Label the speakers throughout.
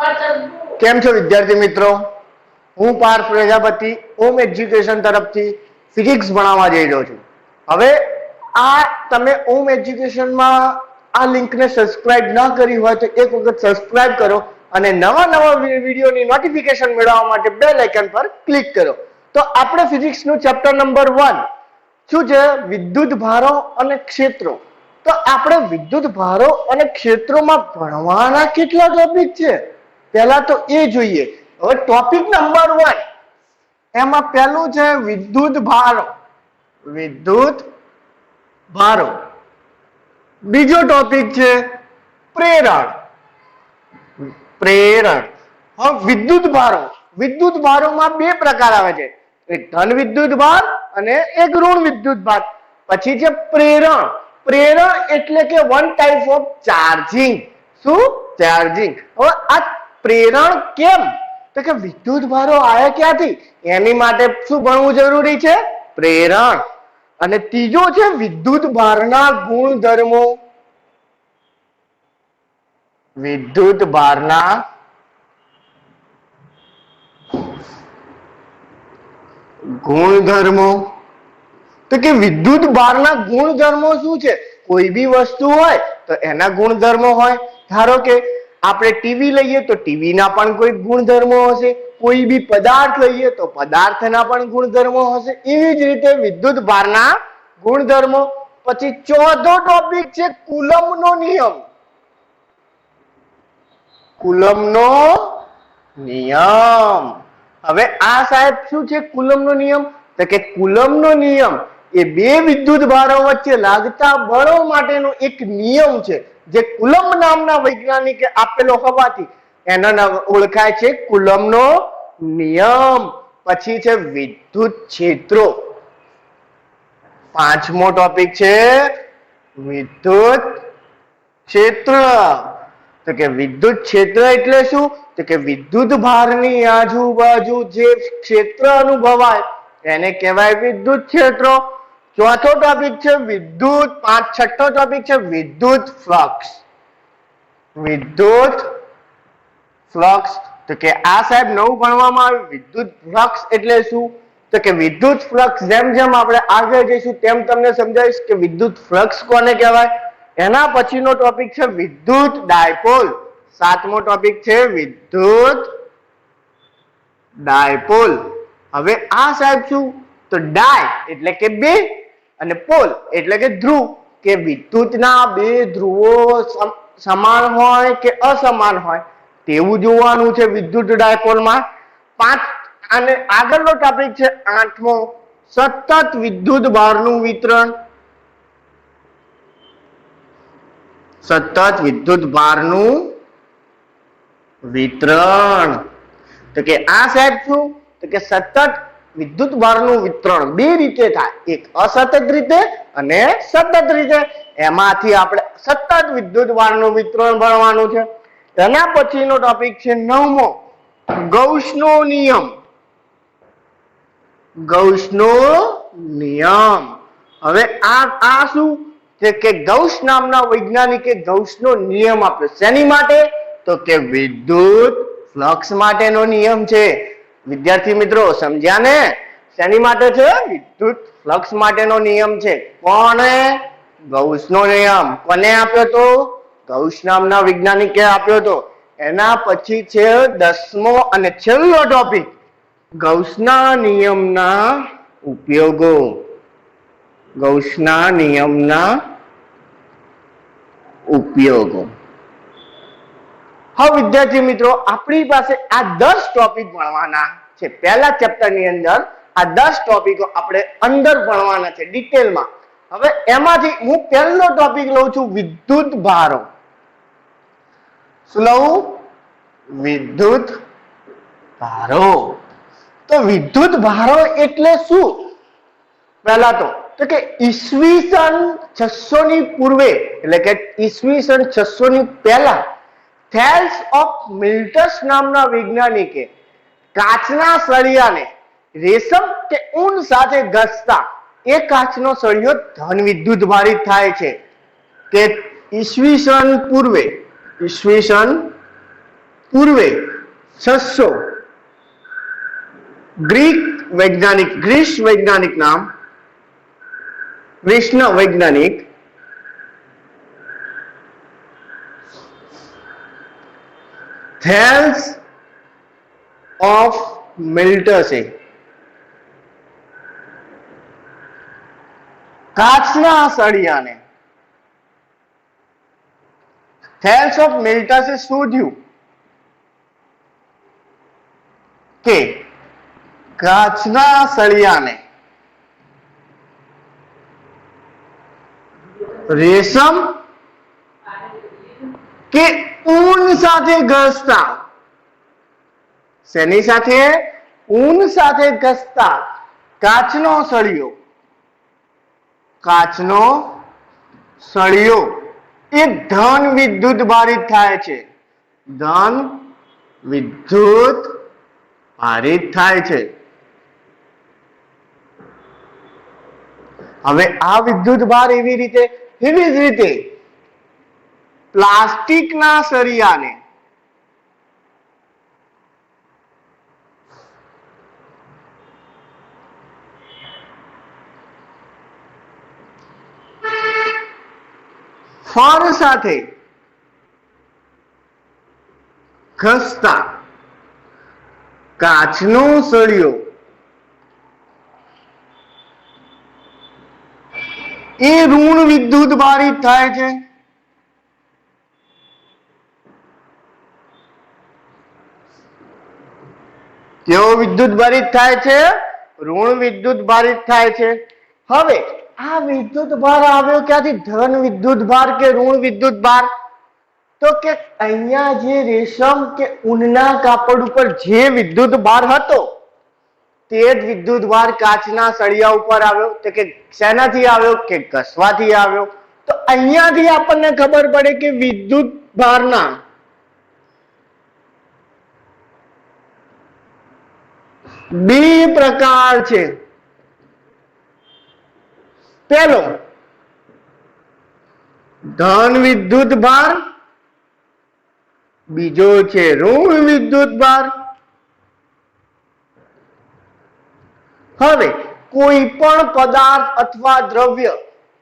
Speaker 1: કેમ છો વિદ્યાર્થી મિત્રો? હું પાર્થ પ્રજાપતિ ઓમ એજ્યુકેશન તરફથી ફિઝિક્સ ભણાવવા જઈ રહ્યો છું. હવે આ તમે ઓમ એજ્યુકેશનમાં આ લિંકને સબસ્ક્રાઇબ ન કરી હોય તો એક વખત સબસ્ક્રાઇબ કરો અને નવા વિડીયોની નોટિફિકેશન મેળવવા માટે બેલ આઇકન પર ક્લિક કરો. તો આપણે ફિઝિક્સનું ચેપ્ટર નંબર 1 શું છે? વિદ્યુત ભારો અને ક્ષેત્રો. તો આપણે વિદ્યુત ભારો અને ક્ષેત્રોમાં ભણવાના કેટલા ટોપિક છે પહેલા તો એ જોઈએ. હવે ટોપિક નંબર 1 એમાં પહેલું છે વિદ્યુત ભારો. વિદ્યુત ભારો. બીજો ટોપિક છે પ્રેરણ. પ્રેરણ. હવે વિદ્યુત ભારો. વિદ્યુત ભારોમાં બે પ્રકાર આવે છે, એક ધન વિદ્યુત ભાર અને એક ઋણ વિદ્યુત ભાર. પછી છે પ્રેરણ. પ્રેરણ એટલે કે વન ટાઈપ ઓફ ચાર્જિંગ. શું? ચાર્જિંગ. હવે આ પ્રેરણ કેમ? તો કે વિદ્યુત ભારો આયા ક્યાંથી? એની માટે શું ભણવું જરૂરી છે? પ્રેરણ. અને ત્રીજો છે વિદ્યુત ભારના ગુણધર્મો. વિદ્યુત ભારના ગુણધર્મો. તો કે વિદ્યુત ભારના ગુણધર્મો શું છે? કોઈ બી વસ્તુ હોય તો એના ગુણધર્મો હોય. ધારો કે આપણે ટીવી લઈએ તો ટીવી ના પણ કોઈ ગુણધર્મો હશે, કોઈ બી પદાર્થ લઈએ તો પદાર્થના પણ ગુણધર્મો હશે. એવી જ રીતે વિદ્યુત ભારના ગુણધર્મો. પછી ચોથો ટોપિક છે કુલમ્બનો નિયમ. કુલમ્બનો નિયમ. હવે આ સાહેબ શું છે કુલમ્બનો નિયમ? તો કે કુલમ્બનો નિયમ એ બે વિદ્યુત ભારો વચ્ચે લાગતા બળો માટેનો એક નિયમ છે, જે કુલમ્બ નામના વૈજ્ઞાનિકે આપેલો હોવાથી એના ઓળખાય છે કુલમ્બનો નિયમ. પછી છે વિદ્યુત ક્ષેત્રો. પાંચમો ટોપિક છે વિદ્યુત ક્ષેત્ર. તો કે વિદ્યુત ક્ષેત્ર એટલે શું? તો કે વિદ્યુત ભારની આજુબાજુ જે ક્ષેત્ર અનુભવાય એને કહેવાય વિદ્યુત ક્ષેત્રો. ચોથો ટોપિક છે વિદ્યુત. છઠ્ઠો ટોપિક છે વિદ્યુત ફ્લક્સ. વિદ્યુત ફ્લક્સ. તો કે આ સાહેબ નવું ભણવામાં આવ્યું. વિદ્યુત ફ્લક્સ એટલે શું? તો કે વિદ્યુત ફ્લક્સ જેમ જેમ આપણે આગળ જઈશું તેમ તમને સમજાવીશ કે વિદ્યુત ફ્લક્સ કોને કહેવાય. એના પછીનો ટોપિક છે વિદ્યુત ડાયપોલ. સાતમો ટોપિક છે વિદ્યુત ડાયપોલ. હવે આ સાહેબ શું? તો ડાય એટલે કે બે અને પોલ એટલે કે ધ્રુવ. કે વિદ્યુતના બે ધ્રુવો સમાન હોય કે અસમાન હોય તેવું જોવાનું છે વિદ્યુત ડાયપોલમાં. અને આગળનો ટોપિક છે આઠમો સતત વિદ્યુત ભારનું વિતરણ. સતત વિદ્યુત ભારનું વિતરણ. તો કે આ સાહેબ શું? તો કે સતત વિદ્યુત ભારનું વિતરણ બે રીતે થાય, એક અસતત રીતે અને સતત રીતે. એમાંથી આપણે સતત વિદ્યુત ભારનું વિતરણ ભણવાનું છે. એના પછીનો ટોપિક છે નવમો ગૌસનો નિયમ. ગૌસનો નિયમ. હવે આ શું કે ગૌસ નામના વૈજ્ઞાનિકે ગૌસનો નિયમ આપ્યો. શેની માટે? તો કે વિદ્યુત ફ્લક્સ માટેનો નિયમ છે. વિદ્યાર્થી મિત્રો સમજ્યા ને? શેની માટે છે? વિદ્યુત ફ્લક્સ માટેનો નિયમ છે. કોણે? ગૌસનો નિયમ. કોને આપ્યો તો? ગૌસ નામના વૈજ્ઞાનિકે આપ્યો તો. એના પછી છે 10મો અને છેલ્લો ટોપિક ગૌસના નિયમના ઉપયોગો. ગૌસના નિયમના ઉપયોગો. હવે વિદ્યાર્થી મિત્રો આપણી પાસે આ 10 ટોપિક ભણવાના છે. પહેલા ચેપ્ટરની અંદર આ 10 ટોપિકો આપણે અંદર ભણવાના છે ડિટેલમાં. હવે એમાંથી હું પહેલો ટોપિક લઉં છું વિદ્યુત ભારો. શું લઉં? વિદ્યુત ભારો. તો વિદ્યુત ભારો એટલે શું? પહેલા તો કે ઈસવીસન 600 ની પૂર્વે એટલે કે ઈસવીસન 600 ની પહેલા થેલ્સ ઓફ મિલ્ટસ નામના વૈજ્ઞાનિકે કાચના સળિયાને રેશમ કે ઊન સાથે ઘસતા એ કાચનો સળિયો ધન વિદ્યુત ભારિત થાય છે. કે ઈસવીસન પૂર્વે ઈસવીસન પૂર્વે 600 ગ્રીસ વૈજ્ઞાનિક નામ ગ્રીસના વૈજ્ઞાનિક થેલ્સ ઓફ મિલ્ટસે કાચના સળિયાને થેલ્સ ઓફ મિલ્ટસે શોધ્યું કે કાચના સળિયાને રેશમ કે ઊન સાથે ઘસતા, શેની સાથે? ઊન સાથે ઘસતા કાચનો સળિયો એ ધન વિદ્યુત ભારિત થાય છે. ધન વિદ્યુત ભારિત થાય છે. હવે આ વિદ્યુત ભાર એવી જ રીતે પ્લાસ્ટિકના સળિયાને ફર સાથે ઘસતા કાચનો સળિયો એ ઋણ વિદ્યુત ભારિત થાય છે. કેવો વિદ્યુત ભારિત થાય છે? ઋણ વિદ્યુત ભારિત થાય છે. હવે આ વિદ્યુત ભાર આવ્યો ક્યાંથી? ધન વિદ્યુત ભાર કે ઋણ વિદ્યુત ભાર? તો કે અહીંયા જે રેશમ કે ઊનના કાપડ ઉપર જે વિદ્યુત ભાર હતો તે જ વિદ્યુત ભાર કાચના સળિયા ઉપર આવ્યો. તો કે શેનાથી આવ્યો? કે ઘસવાથી આવ્યો. તો અહીંયાથી આપણને ખબર પડે કે વિદ્યુત ભારના બે પ્રકાર છે. પહેલો ધન વિદ્યુત ભાર, બીજો છે ઋણ વિદ્યુત ભાર. હવે કોઈ પણ પદાર્થ અથવા દ્રવ્ય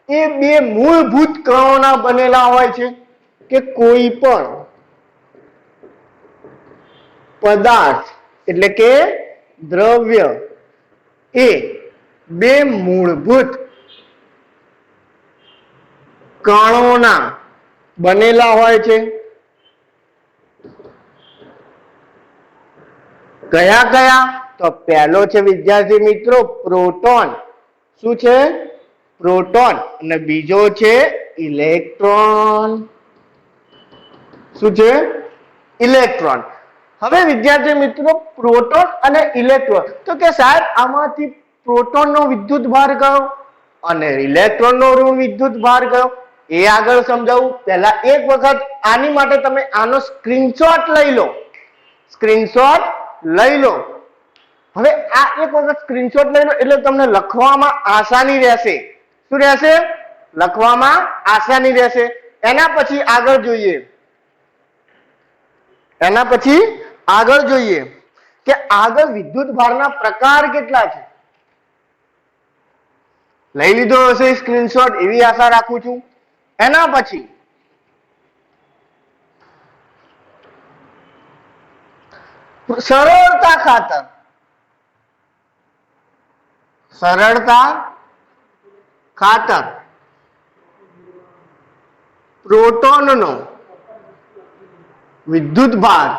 Speaker 1: એ બે મૂળભૂત કણોના બનેલા હોય છે કે કોઈ પણ પદાર્થ એટલે કે દ્રવ્ય એ બે મૂળભૂત કણોના બનેલા હોય છે. કયા કયા? તો પહેલો છે વિદ્યાર્થી મિત્રો પ્રોટોન. શું છે? પ્રોટોન. અને બીજો છે ઇલેક્ટ્રોન. શું છે? ઇલેક્ટ્રોન. હવે વિદ્યાર્થી મિત્રો પ્રોટોન અને ઇલેક્ટ્રોન, તો કે સાહેબ આમાંથી પ્રોટોનનો વિદ્યુત ભાર કયો અને ઇલેક્ટ્રોનનો ઋણ વિદ્યુત ભાર કયો? એ આગળ સમજાવું. પહેલા એક વખત આની માટે તમે આનો સ્ક્રીનશોટ લઈ લો. સ્ક્રીનશોટ લઈ લો. હવે આ એક વખત સ્ક્રીનશોટ લઈ લો એટલે તમને લખવામાં આસાની રહેશે. શું રહેશે? લખવામાં આસાની રહેશે. એના પછી આગળ જોઈએ કે આગળ વિદ્યુત ભારના પ્રકાર કેટલા છે. લઈ લીધો હશે સ્ક્રીનશોટ એવી આશા રાખું છું. એના પછી સરળતા ખાતર પ્રોટોનનો વિદ્યુત ભાર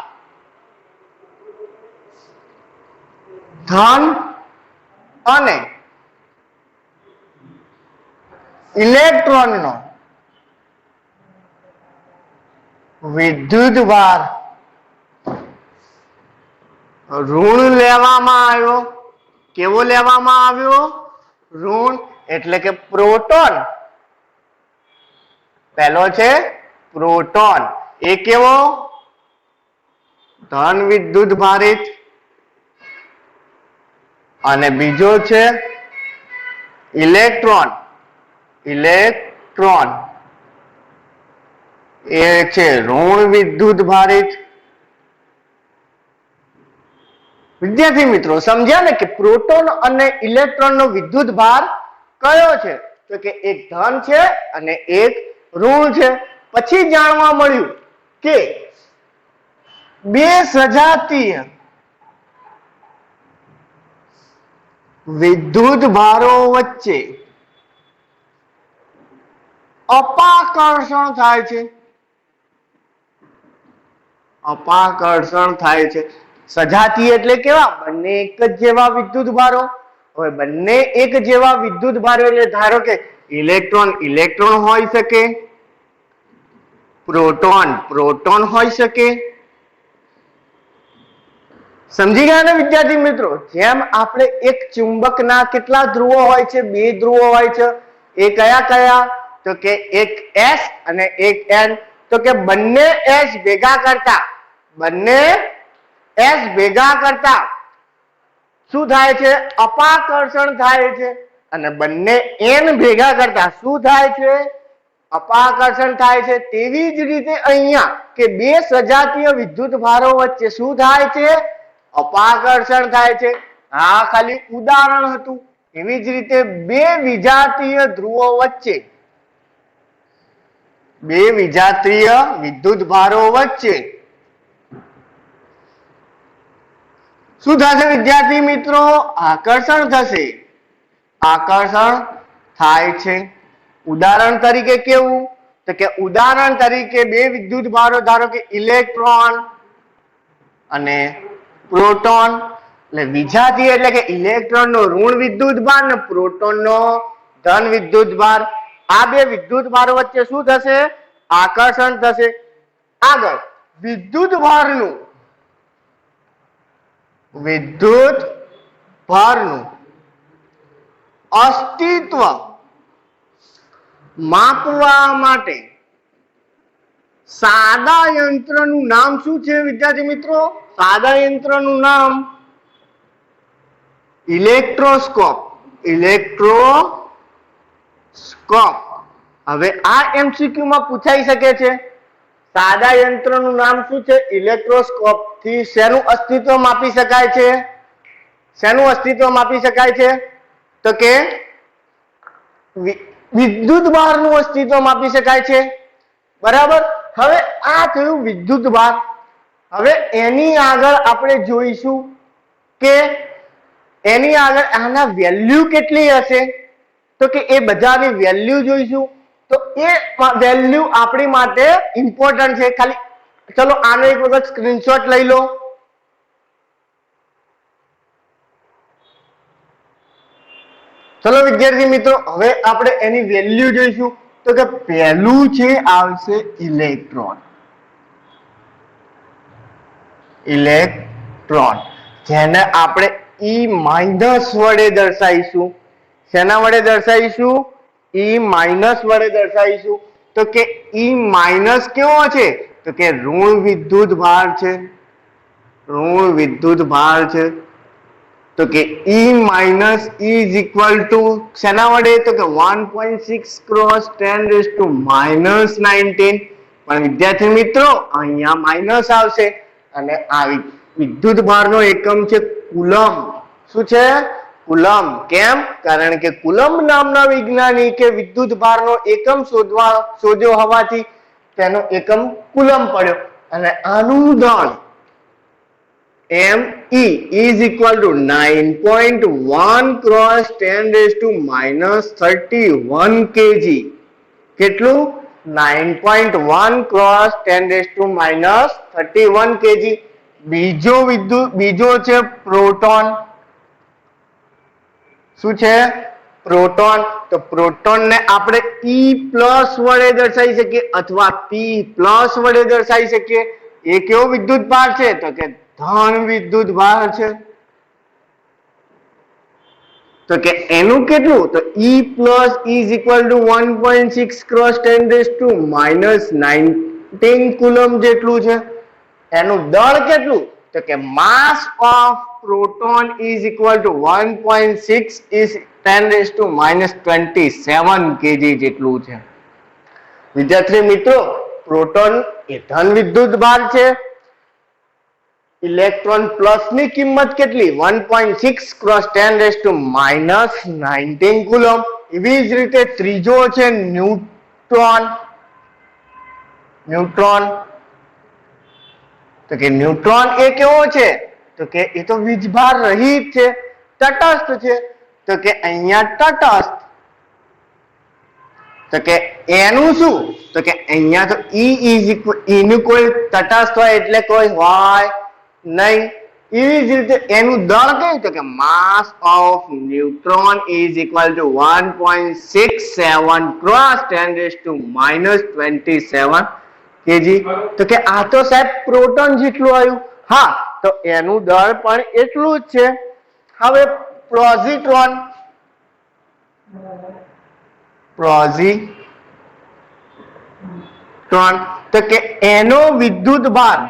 Speaker 1: ધન અને ઇલેક્ટ્રોનનો વિદ્યુત ભાર ઋણ લેવામાં આવ્યો. કેવો લેવામાં આવ્યો? ઋણ. એટલે કે પ્રોટોન. પહેલો છે પ્રોટોન. એ કેવો? ધન વિદ્યુત ભારિત. અને બીજો છે ઇલેક્ટ્રોન. એ છે ઋણ વિદ્યુત ભારિત. વિદ્યાર્થી મિત્રો સમજ્યા ને કે પ્રોટોન અને ઇલેક્ટ્રોન નો વિદ્યુત ભાર કયો છે? તો કે એક ધન છે અને એક ઋણ છે. પછી જાણવા મળ્યું કે બે સજાતીય વિદ્યુત ભારો વચ્ચે અપાકર્ષણ થાય છે. અપાકર્ષણ થાય છે. સજાતીય એટલે કેવા? બંને એક જ જેવા વિદ્યુત ભારો. હવે બંને એક જેવા વિદ્યુત ભારો એટલે ધારો કે ઇલેક્ટ્રોન ઇલેક્ટ્રોન હોઈ શકે, પ્રોટોન પ્રોટોન હોઈ શકે. સમજી ગયા ને વિદ્યાર્થી મિત્રો? જેમ આપણે એક ચુંબકના કેટલા ધ્રુવો હોય છે? બે ધ્રુવો હોય છે. એ કયા કયા? તો કે એક S અને એક N. તો કે બંને S ભેગા કરતા શું થાય છે? અપાકર્ષણ થાય છે. અને બંને N ભેગા કરતા શું થાય છે? અપાકર્ષણ થાય છે. તેવી જ રીતે અહીંયા કે બે સજાતીય વિદ્યુત ભારો વચ્ચે શું થાય છે? અપાકર્ષણ થાય છે. આ ખાલી ઉદાહરણ હતું. એવી જ રીતે બે વિજાતીય ધ્રુવો વચ્ચે, બે વિજાતીય વિદ્યુત ભારો વચ્ચે શું થશે વિદ્યાર્થી મિત્રો? આકર્ષણ થશે. આકર્ષણ થાય છે. ઉદાહરણ તરીકે કેવું? તો કે ઉદાહરણ તરીકે બે વિદ્યુત ભારો ધારો કે ઇલેક્ટ્રોન અને પ્રોટોન. એટલે વિજાતીય એટલે કે ઇલેક્ટ્રોન નો ઋણ વિદ્યુત ભાર ને પ્રોટોન નો ધન વિદ્યુત ભાર. આ બે વિદ્યુત ભારો વચ્ચે શું થશે? આકર્ષણ થશે. આગળ વિદ્યુત ભારનું અસ્તિત્વ માપવા માટે સાદા યંત્રનું નામ શું છે વિદ્યાર્થી મિત્રો? સાદા યંત્રનું નામ ઇલેક્ટ્રોસ્કોપ. ઇલેક્ટ્રોસ્કોપ. હવે આ MCQ માં પૂછાઈ શકે છે. સાદા યંત્રનું નામ શું છે? ઇલેક્ટ્રોસ્કોપ. થી શેનું અસ્તિત્વ માપી શકાય છે? શેનું અસ્તિત્વ માપી શકાય છે? તો કે વિદ્યુત ભારનું અસ્તિત્વ માપી શકાય છે. બરાબર. હવે આ થયું વિદ્યુત ભાર. હવે એની આગળ આપણે જોઈશું કે એની આગળ આના વેલ્યુ કેટલી હશે? તો કે એ બધાની વેલ્યુ જોઈશું. તો એ વેલ્યુ આપણી માટે ઇમ્પોર્ટન્ટ છે. ખાલી ચલો આનો એક વખત સ્ક્રીનશોટ લઈ લો. ચલો વિદ્યાર્થી મિત્રો હવે આપણે એની વેલ્યુ જોઈશું. તો કે પહેલું છે આવશે ઇલેક્ટ્રોન. ઇલેક્ટ્રોન જેને આપણે E માઇનસ વડે દર્શાવીશું. શેના વડે દર્શાવીશું? E માઇનસ વડે દર્શાવીશું. તો કે E માઇનસ કેવો છે? તો કે ઋણ વિદ્યુત ભાર છે. ઋણ વિદ્યુત ભાર છે. તો કે E minus is equal to શેના વડે? તો કે 1.6 ક્રોસ 10⁻⁻19. પણ વિદ્યાર્થી મિત્રો અહીંયા માઇનસ આવશે અને આ વિદ્યુત ભારનો એકમ છે કુલમ. શું છે? કુલમ. કેમ? કારણ કે કુલમ નામના વૈજ્ઞાનિકે વિદ્યુત ભારનો એકમ શોધ્યો હોવાથી તેનો એકમ કુલમ પડ્યો. અને આનું દળ ME is equal to 9.1 cross 10⁻31 kg. કેટલું? 9.1 cross 10⁻31 kg. બીજો છે પ્રોટોન. શું છે? પ્રોટોન. તો પ્રોટોન ને આપણે E પ્લસ વડે દર્શાવી શકીએ અથવા P પ્લસ વડે દર્શાવી શકીએ. એ કેવો વિદ્યુત ભાર છે? તો કે ધન વિદ્યુત ભાર છે. તો કે એનું કેટલું? તો E plus is equal to 1.6 cross 10⁻19 coulomb જેટલું છે. એનું દળ કેટલું? તો કે માસ of proton is equal to 1.6 is 10⁻27 kg જેટલું છે. વિદ્યાર્થી મિત્રો પ્રોટોન એ ધન વિદ્યુત ભાર છે. ઇલેક્ટ્રોન પ્લસ ની કિંમત કેટલી 1.6 ક્રોસ 10⁻⁻19 કુલમ. એવી જ રીતે ત્રીજો છે ન્યુટ્રોન. ન્યુટ્રોન તો કે ન્યુટ્રોન એ કેવો છે તો કે એ તો વીજભાર રહિત છે, તટસ્થ છે. તો કે અહીંયા તટસ્થ, તો કે એનું શું તો કે અહીંયા તો નું કોઈ તટસ્થ હોય એટલે કોઈ હોય નહીં. એવી જ રીતે એનું દળ કયું તો કે માસ of neutron is equal to 1.67 cross 10⁻27 KG. તો કે આ તો સાહેબ પ્રોટોન જેટલું આવ્યું. હા, તો એનું દળ પણ એટલું જ છે. હવે પોઝિટ્રોન, પોઝિટ્રોન તો કે એનો વિદ્યુત ભાર,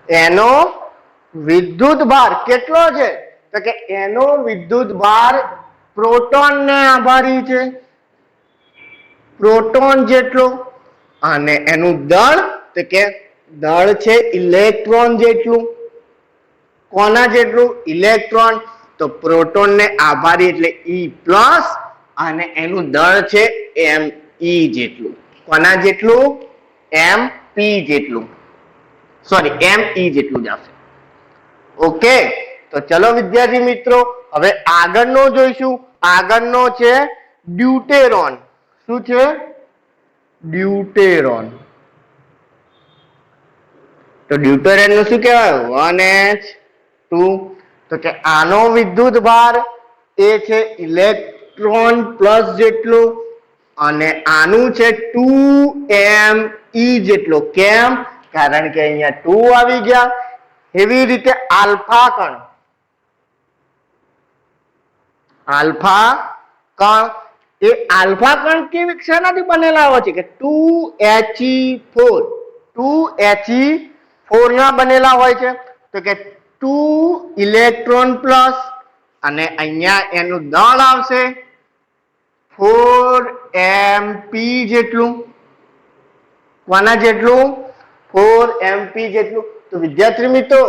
Speaker 1: એનો વિદ્યુત ભાર કેટલો છે તો કે એનો વિદ્યુત ભાર પ્રોટોન ને આભારી છે, પ્રોટોન જેટલો. અને એનું દળ તો કે દળ છે ઇલેક્ટ્રોન જેટલું. કોના જેટલું? ઇલેક્ટ્રોન. તો પ્રોટોન ને આભારી એટલે E+ અને એનું દળ છે Me જેટલું. કોના જેટલું? Mp જેટલું, સોરી Me જેટલું જ આવશે. ઓકે, તો ચલો વિદ્યાર્થી મિત્રો હવે આગળનો જોઈશું. આગળનો છે ડ્યુટેરોન. શું છે? ડ્યુટેરોન. તો ડ્યુટેરોન નું શું કહેવાય? 1h2. તો કે આનો વિદ્યુત ભાર એ છે ઇલેક્ટ્રોન પ્લસ જેટલું અને આનું છે 2me જેટલો. કેમ? કારણ કે અહીંયા 2 આવી ગયા. એવી રીતે આલ્ફા કણ, આલ્ફા કણ એ આલ્ફા કણ કેવી શેનાથી બનેલા હોય છે કે 2he4, 2he4 ના બનેલા હોય છે. તો કે 2 ઇલેક્ટ્રોન પ્લસ અને અહીંયા એનું દળ આવશે 4mp જેટલું. કોના જેટલું? 4mp જેટલું. તો વિદ્યાર્થી મિત્રો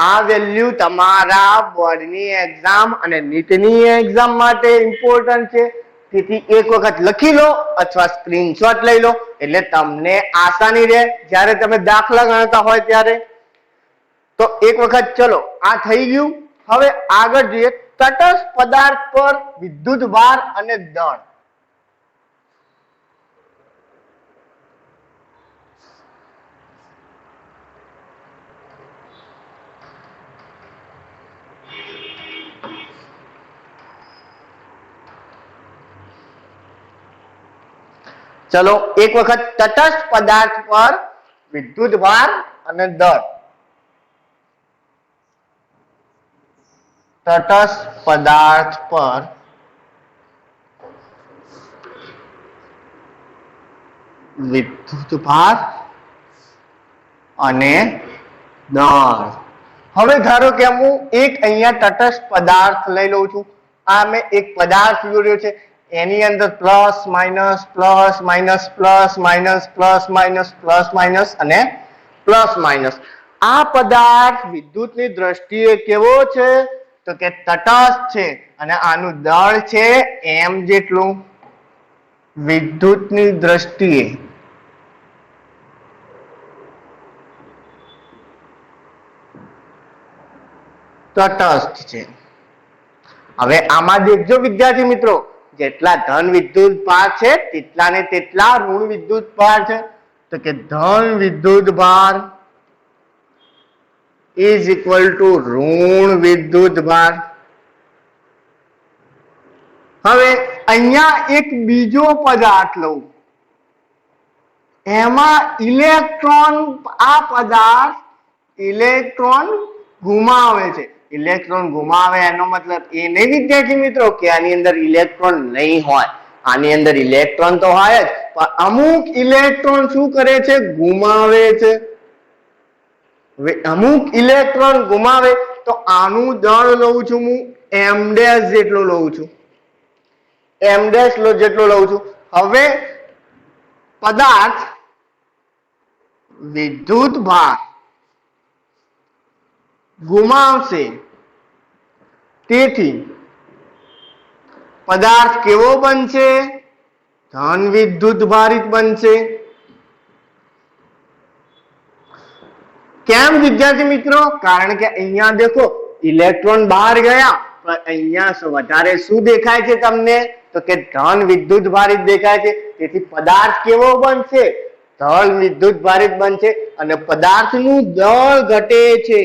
Speaker 1: આ વેલ્યુ તમારા બોર્ડની એક્ઝામ અને નીટની એક્ઝામ માટે ઇમ્પોર્ટન્ટ છે. તેથી એક વખત લખી લો અથવા સ્ક્રીનશોટ લઈ લો એટલે તમને આસાની રહે જ્યારે તમે દાખલા ગણતા હોય ત્યારે. તો એક વખત ચલો આ થઈ ગયું. હવે આગળ જોઈએ તટસ્થ પદાર્થ પર વિદ્યુત ભાર અને દળ. ચલો એક વખત તટસ્થ પદાર્થ પર વિદ્યુત ભાર અને દળ. તટસ્થ પદાર્થ પર વિદ્યુત ભાર અને દળ. હવે ધારો કે હું એક અહીંયા તટસ્થ પદાર્થ લઈ લઉં છું. આ મેં એક પદાર્થ દોર્યો છે, એની અંદર plus minus plus minus plus minus plus minus plus minus અને પ્લસ માઇનસ. આ પદાર્થ વિદ્યુતની દ્રષ્ટિએ કેવો છે તો કે તટસ્થ છે અને આનું દળ છે m જેટલું. વિદ્યુતની દ્રષ્ટિએ તટસ્થ છે. હવે આમાં દેખજો વિદ્યાર્થી મિત્રો જેટલા ધન વિદ્યુત ભાર છે તેટલા ને તેટલા ઋણ વિદ્યુત ભાર છે. તો કે ધન વિદ્યુત ભાર is equal to ઋણ વિદ્યુત ભાર. હવે અહીંયા એક બીજો પદાર્થ લઉં, એમાં ઇલેક્ટ્રોન, આ પદાર્થ ઇલેક્ટ્રોન ઘુમાવે છે. ઇલેક્ટ્રોન ઘુમાવે એનો મતલબ એ નહીં વિદ્યાર્થી મિત્રો કે આની અંદર ઇલેક્ટ્રોન નહીં હોય. આની અંદર ઇલેક્ટ્રોન તો હોય જ, પણ અમુક ઇલેક્ટ્રોન શું કરે છે? ઘુમાવે છે. અમુક ઇલેક્ટ્રોન ઘુમાવે તો આનું દળ લઉં છું હું m' જેટલું લઉં છું, m' જેટલું લઉં છું. હવે પદાર્થ વિદ્યુત ભાર ગુમાવશે, તેથી પદાર્થ કેવો બનશે? ધન વિદ્યુત ભારિત બનશે. કેમ વિદ્યાર્થી મિત્રો? કારણ કે અહીંયા દેખો ઇલેક્ટ્રોન બહાર ગયા પણ અહીંયા વધારે શું દેખાય છે તમને? તો કે ધન વિદ્યુત ભારિત દેખાય છે. તેથી પદાર્થ કેવો બનશે? ધન વિદ્યુત ભારિત બનશે અને પદાર્થનું દળ ઘટે છે.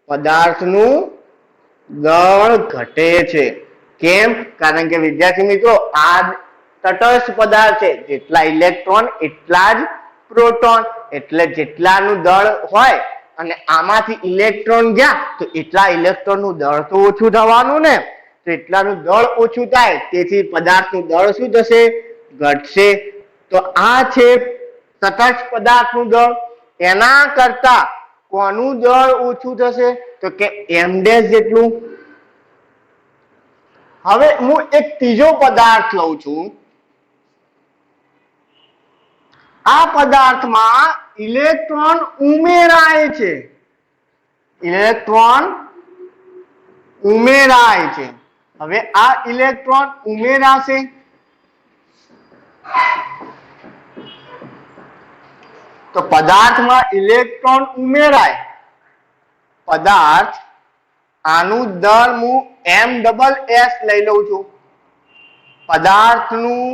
Speaker 1: પદાર્થનું દળ ઘટે છે. કેમ? કારણ કે વિદ્યાર્થી મિત્રો આ તટસ્થ પદાર્થ છે, જેટલા ઇલેક્ટ્રોન એટલા જ પ્રોટોન, એટલે જેટલાનું દળ હોય અને આમાંથી ઇલેક્ટ્રોન ગયા તો એટલા ઇલેક્ટ્રોનનું દળ તો ઓછું થવાનું ને, તો એટલાનું દળ ઓછું થાય તેથી પદાર્થનું દળ શું થશે? ઘટશે. તો આ છે તટસ્થ પદાર્થનું દળ. એના કરતા કોનું દળ ઓછું થશે? તો કે m ડેશ જેટલું. હવે હું એક ત્રીજો પદાર્થ લઉં છું. આ પદાર્થમાં ઇલેક્ટ્રોન ઉમેરાય છે. ઇલેક્ટ્રોન ઉમેરાય છે. હવે આ ઇલેક્ટ્રોન ઉમેરાશે તો પદાર્થમાં ઇલેક્ટ્રોન ઉમેરાય. પદાર્થ આનું દળ હું m∠s લઈ લઉં છું. પદાર્થનું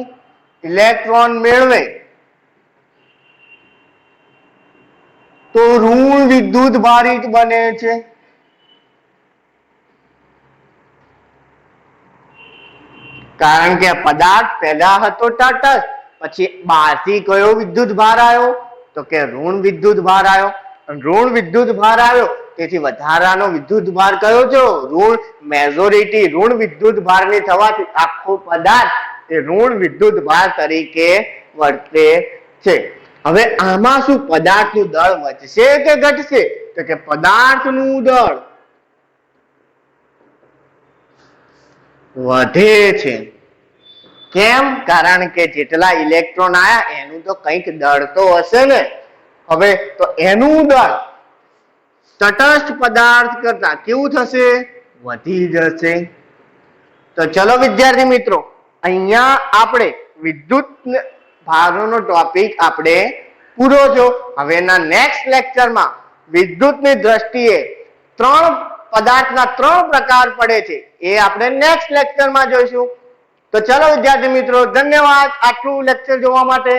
Speaker 1: ઇલેક્ટ્રોન મેળવે તો ઋણ વિદ્યુત ભારિત બને છે. કારણ કે પદાર્થ પહેલા હતો તટસ્થ, પછી બહારથી કયો વિદ્યુત ભાર આવ્યો? તો કે ઋણ વિદ્યુત ભાર આવ્યો. ઋણ વિદ્યુત ભાર આવ્યો તેથી વધારાનો વિદ્યુત ભાર કયો છે? ઋણ. મેજોરિટી ઋણ વિદ્યુત ભારની થવાથી આખો પદાર્થ એ ઋણ વિદ્યુત ભાર તરીકે વર્તે છે. હવે આમાં શું પદાર્થનું દળ વધશે કે ઘટશે? તો કે પદાર્થનું દળ વધે છે. કેમ? કારણ કે જેટલા ઇલેક્ટ્રોન આયા એનું તો કંઈક દળ તો હશે ને. હવે તો એનું દળ તટસ્થ પદાર્થ કરતા કેવું થશે? વધી જશે. તો ચલો વિદ્યાર્થી મિત્રો, અહીંયા આપણે વિદ્યુત ભારનો ટોપિક આપણે પૂરો થયો. હવેના નેક્સ્ટ લેક્ચરમાં વિદ્યુતની દ્રષ્ટિએ પદાર્થના 3 પ્રકાર પડે છે, એ આપણે નેક્સ્ટ લેક્ચરમાં જોઈશું. તો ચલો વિદ્યાર્થી મિત્રો, ધન્યવાદ આટલું લેક્ચર જોવા માટે.